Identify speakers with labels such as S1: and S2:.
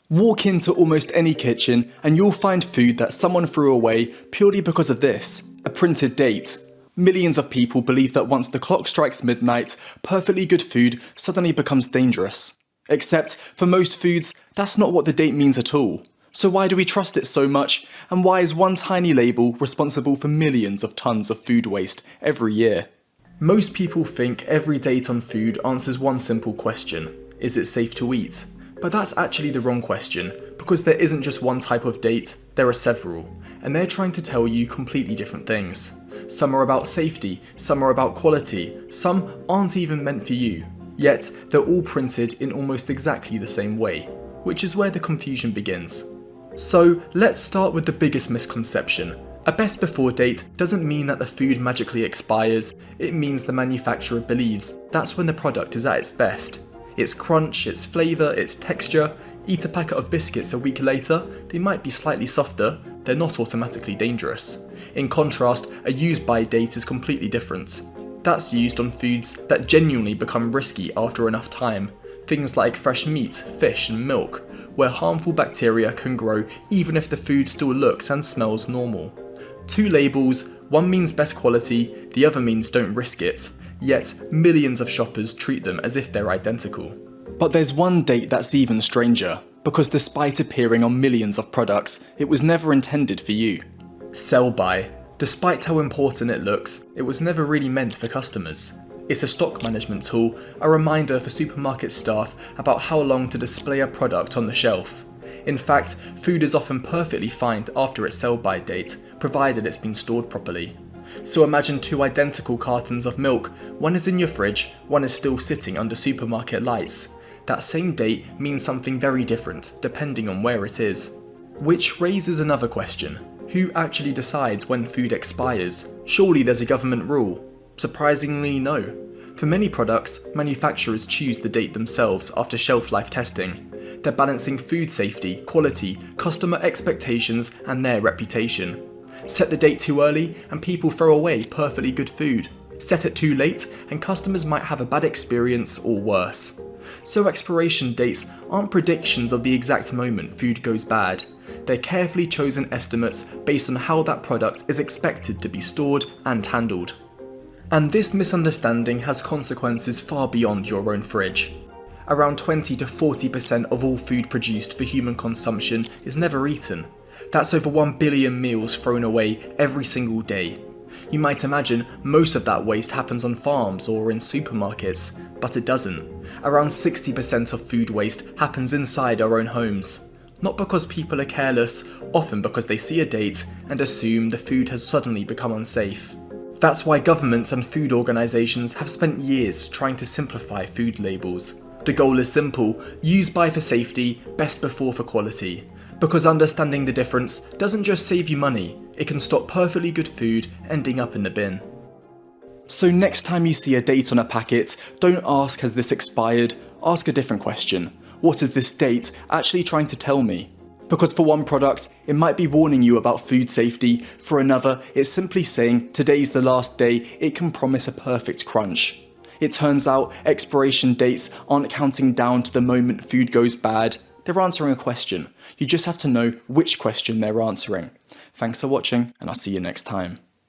S1: Walk into almost any kitchen and you'll find food that someone threw away purely because of this, a printed date. Millions of people believe that once the clock strikes midnight, perfectly good food suddenly becomes dangerous. Except, for most foods, that's not what the date means at all. So why do we trust it so much, and why is one tiny label responsible for millions of tons of food waste every year? Most people think every date on food answers one simple question: is it safe to eat? But that's actually the wrong question, because there isn't just one type of date, there are several, and they're trying to tell you completely different things. Some are about safety, some are about quality, some aren't even meant for you. Yet, they're all printed in almost exactly the same way, which is where the confusion begins. So, let's start with the biggest misconception. A best before date doesn't mean that the food magically expires, it means the manufacturer believes that's when the product is at its best. Its crunch, its flavour, its texture. Eat a packet of biscuits a week later, they might be slightly softer, they're not automatically dangerous. In contrast, a use-by date is completely different. That's used on foods that genuinely become risky after enough time. Things like fresh meat, fish and milk, where harmful bacteria can grow even if the food still looks and smells normal. Two labels, one means best quality, the other means don't risk it. Yet, millions of shoppers treat them as if they're identical. But there's one date that's even stranger, because despite appearing on millions of products, it was never intended for you. Sell-by. Despite how important it looks, it was never really meant for customers. It's a stock management tool, a reminder for supermarket staff about how long to display a product on the shelf. In fact, food is often perfectly fine after its sell-by date, provided it's been stored properly. So imagine two identical cartons of milk, one is in your fridge, one is still sitting under supermarket lights. That same date means something very different, depending on where it is. Which raises another question. Who actually decides when food expires? Surely there's a government rule. Surprisingly, no. For many products, manufacturers choose the date themselves after shelf life testing. They're balancing food safety, quality, customer expectations, and their reputation. Set the date too early and people throw away perfectly good food. Set it too late and customers might have a bad experience or worse. So expiration dates aren't predictions of the exact moment food goes bad. They're carefully chosen estimates based on how that product is expected to be stored and handled. And this misunderstanding has consequences far beyond your own fridge. Around 20 to 40% of all food produced for human consumption is never eaten. That's over 1 billion meals thrown away every single day. You might imagine most of that waste happens on farms or in supermarkets, but it doesn't. Around 60% of food waste happens inside our own homes. Not because people are careless, often because they see a date and assume the food has suddenly become unsafe. That's why governments and food organisations have spent years trying to simplify food labels. The goal is simple: use by for safety, best before for quality. Because understanding the difference doesn't just save you money, it can stop perfectly good food ending up in the bin. So next time you see a date on a packet, don't ask has this expired, ask a different question. What is this date actually trying to tell me? Because for one product, it might be warning you about food safety, for another, it's simply saying today's the last day, it can promise a perfect crunch. It turns out expiration dates aren't counting down to the moment food goes bad, they're answering a question. You just have to know which question they're answering. Thanks for watching, and I'll see you next time.